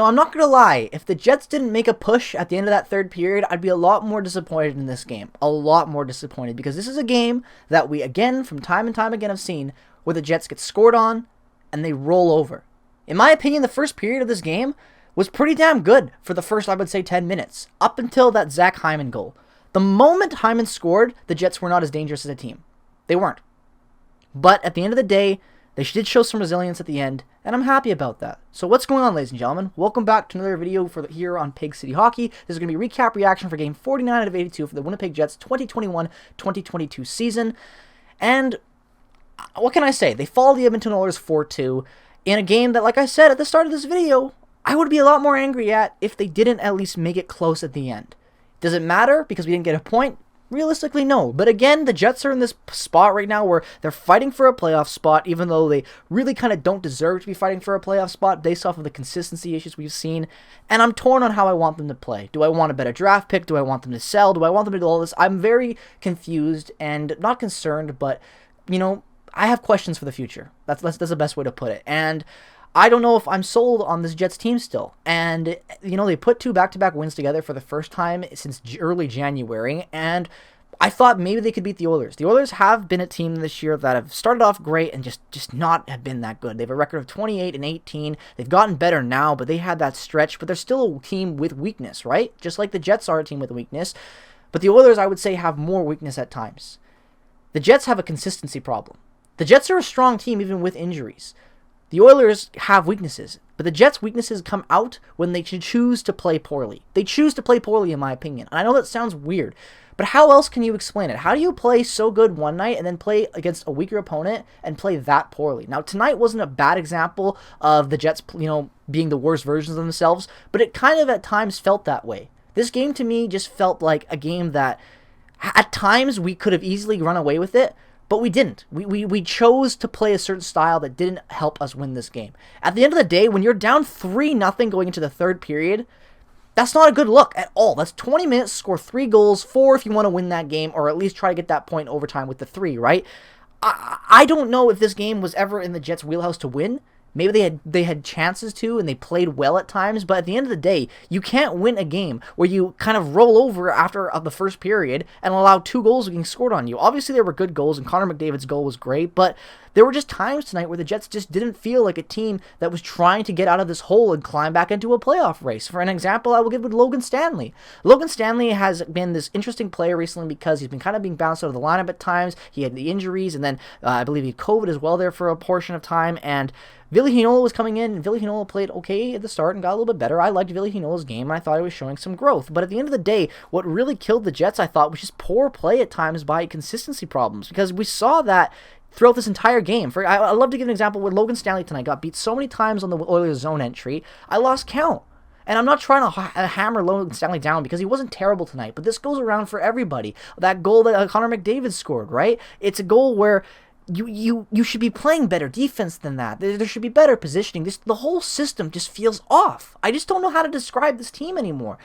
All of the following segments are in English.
I'm not going to lie. If the Jets didn't make a push at the end of that third period, I'd be a lot more disappointed in this game. A lot more disappointed, because this is a game that we, again, from time and time again, have seen where the Jets get scored on and they roll over. In my opinion, the first period of this game was pretty damn good for the first, I would say, 10 minutes, up until that Zach Hyman goal. The moment Hyman scored, the Jets were not as dangerous as a team. They weren't. But at the end of the day, they did show some resilience at the end, and I'm happy about that. So what's going on, ladies and gentlemen? Welcome back to another video here on Pig City Hockey. This is going to be a recap reaction for Game 49 out of 82 for the Winnipeg Jets 2021-2022 season. And what can I say? They followed the Edmonton Oilers 4-2 in a game that, like I said at the start of this video, I would be a lot more angry at if they didn't at least make it close at the end. Does it matter because we didn't get a point? Realistically, no. But again, the Jets are in this spot right now where they're fighting for a playoff spot, even though they really kind of don't deserve to be fighting for a playoff spot based off of the consistency issues we've seen. And I'm torn on how I want them to play. Do I want a better draft pick? Do I want them to sell? Do I want them to do all this? I'm very confused and not concerned, but, I have questions for the future. That's the best way to put it. And I don't know if I'm sold on this Jets team still. And, they put two back-to-back wins together for the first time since early January, and I thought maybe they could beat the Oilers. The Oilers have been a team this year that have started off great and just not have been that good. They have a record of 28-18. They've gotten better now, but they had that stretch, but they're still a team with weakness, right? Just like the Jets are a team with weakness. But the Oilers, I would say, have more weakness at times. The Jets have a consistency problem. The Jets are a strong team even with injuries. The Oilers have weaknesses, but the Jets' weaknesses come out when they choose to play poorly. They choose to play poorly, in my opinion. And I know that sounds weird, but how else can you explain it? How do you play so good one night and then play against a weaker opponent and play that poorly? Now, tonight wasn't a bad example of the Jets, being the worst versions of themselves, but it kind of at times felt that way. This game, to me, just felt like a game that at times we could have easily run away with it, but we didn't. We chose to play a certain style that didn't help us win this game. At the end of the day, when you're down 3-0 going into the third period, that's not a good look at all. That's 20 minutes, score 3 goals, 4 if you want to win that game, or at least try to get that point in overtime with the 3, right? I don't know if this game was ever in the Jets' wheelhouse to win. Maybe they had chances to, and they played well at times, but at the end of the day, you can't win a game where you kind of roll over after the first period and allow 2 goals being scored on you. Obviously, there were good goals, and Connor McDavid's goal was great, but there were just times tonight where the Jets just didn't feel like a team that was trying to get out of this hole and climb back into a playoff race. For an example, I will give with Logan Stanley. Logan Stanley has been this interesting player recently because he's been kind of being bounced out of the lineup at times. He had the injuries, and then I believe he had COVID as well there for a portion of time, and Ville Heinola was coming in, and Ville Heinola played okay at the start and got a little bit better. I liked Ville Heinola's game, and I thought he was showing some growth. But at the end of the day, what really killed the Jets, I thought, was just poor play at times by consistency problems, because we saw that throughout this entire game. I love to give an example with Logan Stanley tonight. Got beat so many times on the Oilers zone entry, I lost count. And I'm not trying to hammer Logan Stanley down because he wasn't terrible tonight, but this goes around for everybody. That goal that Connor McDavid scored, right? It's a goal where you should be playing better defense than that. There should be better positioning. The whole system just feels off. I just don't know how to describe this team anymore.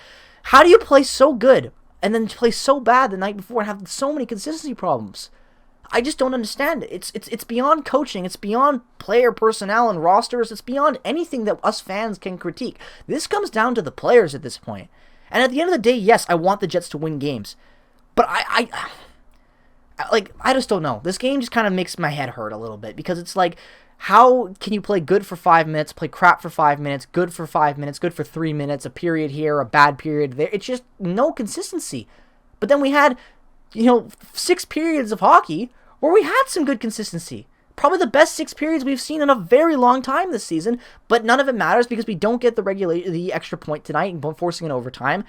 How do you play so good and then play so bad the night before and have so many consistency problems? I just don't understand it. It's beyond coaching. It's beyond player personnel and rosters. It's beyond anything that us fans can critique. This comes down to the players at this point. And at the end of the day, yes, I want the Jets to win games, but I just don't know. This game just kind of makes my head hurt a little bit because it's like, how can you play good for 5 minutes, play crap for 5 minutes, good for 5 minutes, good for 3 minutes, a period here, a bad period there? It's just no consistency. But then we had 6 periods of hockey where we had some good consistency. Probably the best 6 periods we've seen in a very long time this season, but none of it matters because we don't get the extra point tonight and forcing an overtime.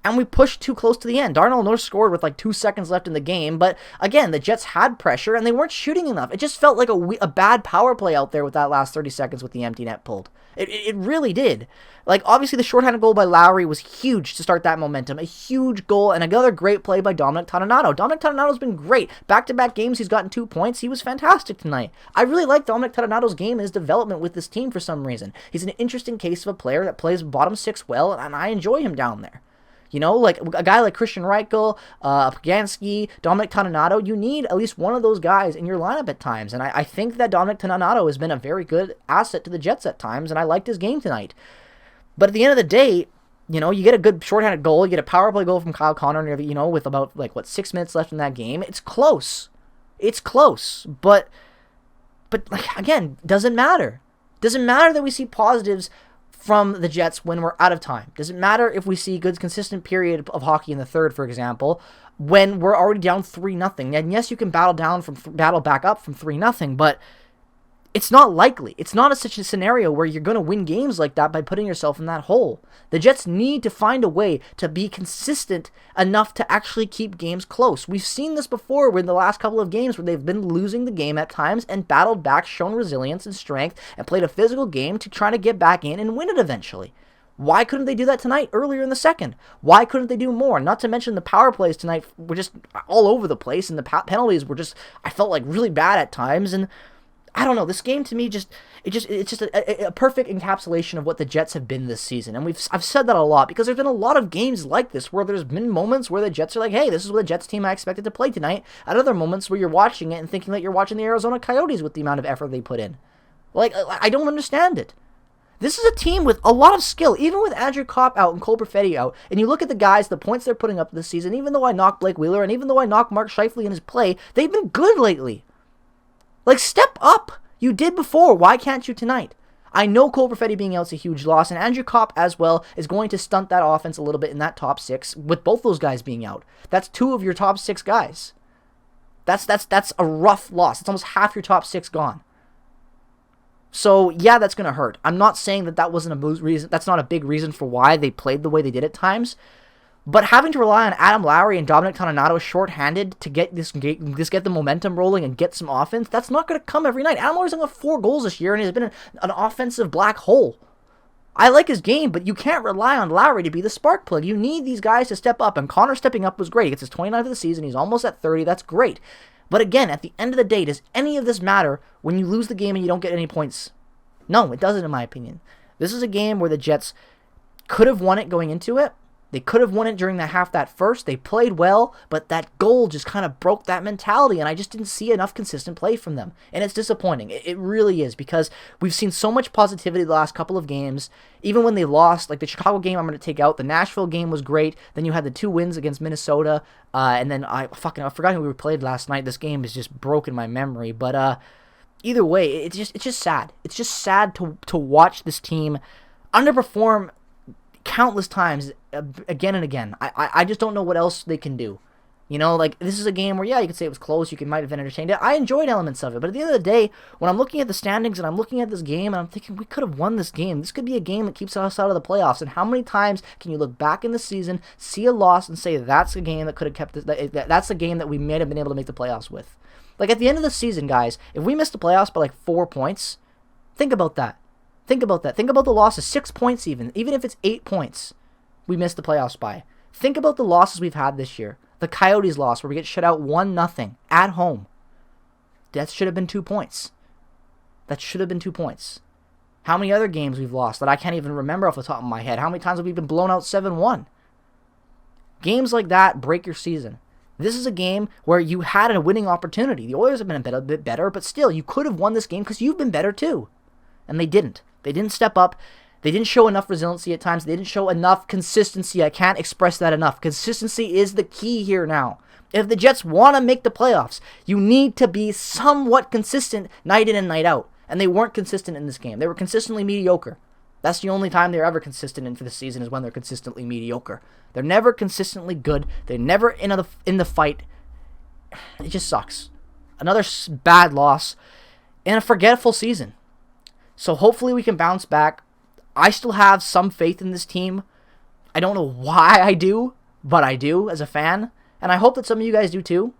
And we pushed too close to the end. Darnell Nurse scored with like 2 seconds left in the game, but again, the Jets had pressure and they weren't shooting enough. It just felt like a bad power play out there with that last 30 seconds with the empty net pulled. It really did. Like, obviously, the shorthanded goal by Lowry was huge to start that momentum. A huge goal and another great play by Dominic Toninato. Dominic Toninato been great. Back-to-back games, he's gotten 2 points. He was fantastic tonight. I really like Dominic Toninato's game and his development with this team for some reason. He's an interesting case of a player that plays bottom 6 well, and I enjoy him down there. Like a guy like Christian Reichel, Pagansky, Dominic Toninato, you need at least one of those guys in your lineup at times. And I think that Dominic Toninato has been a very good asset to the Jets at times, and I liked his game tonight. But at the end of the day, you get a good shorthanded goal, you get a power play goal from Kyle Connor, with about 6 minutes left in that game. It's close. It's close. But again, doesn't matter. Doesn't matter that we see positives from the Jets when we're out of time. Doesn't matter if we see a good consistent period of hockey in the third, for example, when we're already down 3-0. And yes, you can battle back up from 3-0, but it's not likely. It's not such a scenario where you're going to win games like that by putting yourself in that hole. The Jets need to find a way to be consistent enough to actually keep games close. We've seen this before in the last couple of games where they've been losing the game at times and battled back, shown resilience and strength, and played a physical game to try to get back in and win it eventually. Why couldn't they do that tonight earlier in the second? Why couldn't they do more? Not to mention the power plays tonight were just all over the place, and the penalties were just, I felt like, really bad at times, and I don't know. This game to me it's just a perfect encapsulation of what the Jets have been this season. And I've said that a lot because there's been a lot of games like this where there's been moments where the Jets are like, hey, this is what the Jets team I expected to play tonight. At other moments where you're watching it and thinking that you're watching the Arizona Coyotes with the amount of effort they put in. I don't understand it. This is a team with a lot of skill, even with Andrew Kopp out and Cole Perfetti out. And you look at the guys, the points they're putting up this season, even though I knocked Blake Wheeler and even though I knocked Mark Scheifele in his play, they've been good lately. Step up. You did before. Why can't you tonight? I know Cole Perfetti being out is a huge loss, and Andrew Kopp as well is going to stunt that offense a little bit in that top six with both those guys being out. That's 2 of your top 6 guys. That's a rough loss. It's almost half your top 6 gone. So, yeah, that's going to hurt. I'm not saying that wasn't a reason. That's not a big reason for why they played the way they did at times. But having to rely on Adam Lowry and Dominic Toninato shorthanded to get get the momentum rolling and get some offense, that's not going to come every night. Adam Lowry's only got 4 goals this year, and he's been an offensive black hole. I like his game, but you can't rely on Lowry to be the spark plug. You need these guys to step up, and Connor stepping up was great. He gets his 29th of the season. He's almost at 30. That's great. But again, at the end of the day, does any of this matter when you lose the game and you don't get any points? No, it doesn't, in my opinion. This is a game where the Jets could have won it going into it. They could have won it during the half that first. They played well, but that goal just kind of broke that mentality, and I just didn't see enough consistent play from them. And it's disappointing. It really is, because we've seen so much positivity the last couple of games. Even when they lost, like the Chicago game I'm going to take out, the Nashville game was great. Then you had the 2 wins against Minnesota, and then I forgot who we played last night. This game is just broken my memory, but either way, it's just sad. It's just sad to watch this team underperform countless times again and again. I just don't know what else they can do. This is a game where, yeah, you could say it was close, might have entertained it. I enjoyed elements of it, but at the end of the day, when I'm looking at the standings and I'm looking at this game and I'm thinking we could have won this game. This could be a game that keeps us out of the playoffs. And how many times can you look back in the season, see a loss, and say that's a game that could have kept that's a game that we may have been able to make the playoffs with? At the end of the season, guys, if we missed the playoffs by 4 points, think about that. Think about that. Think about the losses, 6 points even if it's 8 points we missed the playoffs by. Think about the losses we've had this year. The Coyotes loss where we get shut out 1-0 at home. That should have been 2 points. That should have been 2 points. How many other games we've lost that I can't even remember off the top of my head? How many times have we been blown out 7-1? Games like that break your season. This is a game where you had a winning opportunity. The Oilers have been a bit better, but still, you could have won this game because you've been better too. And they didn't. They didn't step up. They didn't show enough resiliency at times. They didn't show enough consistency. I can't express that enough. Consistency is the key here now. If the Jets want to make the playoffs, you need to be somewhat consistent night in and night out. And they weren't consistent in this game. They were consistently mediocre. That's the only time they're ever consistent in for the season, is when they're consistently mediocre. They're never consistently good. They're never in the fight. It just sucks. Another bad loss and a forgetful season. So hopefully we can bounce back. I still have some faith in this team. I don't know why I do, but I do as a fan. And I hope that some of you guys do too.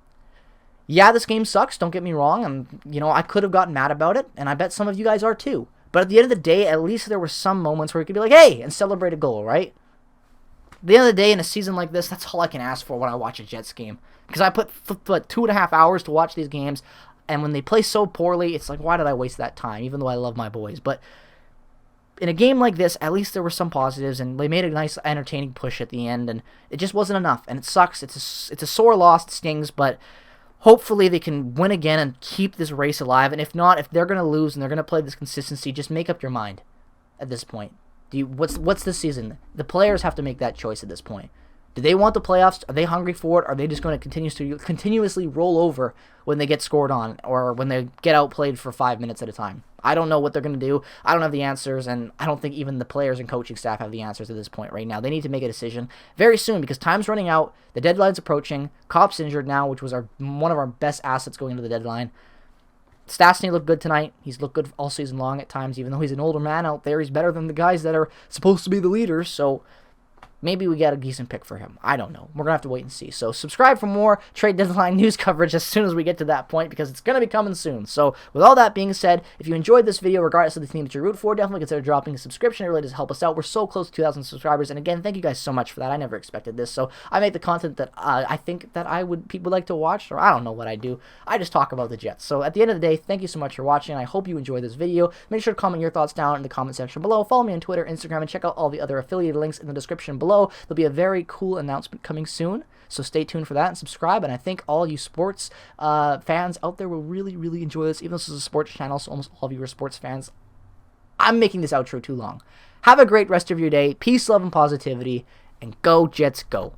Yeah, this game sucks, don't get me wrong. And, I could have gotten mad about it. And I bet some of you guys are too. But at the end of the day, at least there were some moments where you could be like, hey, and celebrate a goal, right? At the end of the day, in a season like this, that's all I can ask for when I watch a Jets game. Because I put 2.5 hours to watch these games. And when they play so poorly, it's like, why did I waste that time? Even though I love my boys. But in a game like this, at least there were some positives, and they made a nice, entertaining push at the end, and it just wasn't enough, and it sucks. It's a sore loss, it stings, but hopefully they can win again and keep this race alive, and if not, if they're going to lose and they're going to play this consistency, just make up your mind at this point. What's this season? The players have to make that choice at this point. Do they want the playoffs? Are they hungry for it? Are they just going to continuously roll over when they get scored on or when they get outplayed for 5 minutes at a time? I don't know what they're going to do. I don't have the answers, and I don't think even the players and coaching staff have the answers at this point right now. They need to make a decision very soon because time's running out. The deadline's approaching. Kopp's injured now, which was one of our best assets going into the deadline. Stastny looked good tonight. He's looked good all season long at times. Even though he's an older man out there, he's better than the guys that are supposed to be the leaders, so maybe we get a decent pick for him. I don't know. We're going to have to wait and see. So subscribe for more trade deadline news coverage as soon as we get to that point because it's going to be coming soon. So with all that being said, if you enjoyed this video, regardless of the team that you root for, definitely consider dropping a subscription. It really does help us out. We're so close to 2,000 subscribers. And again, thank you guys so much for that. I never expected this. So I make the content that I think that people like to watch, or I don't know what I do. I just talk about the Jets. So at the end of the day, thank you so much for watching. I hope you enjoyed this video. Make sure to comment your thoughts down in the comment section below. Follow me on Twitter, Instagram, and check out all the other affiliated links in the description below. There'll be a very cool announcement coming soon, so stay tuned for that and subscribe. And I think all you sports fans out there will really, really enjoy this, even though this is a sports channel, so almost all of you are sports fans. I'm making this outro too long. Have a great rest of your day. Peace, love, and positivity, and go Jets, go.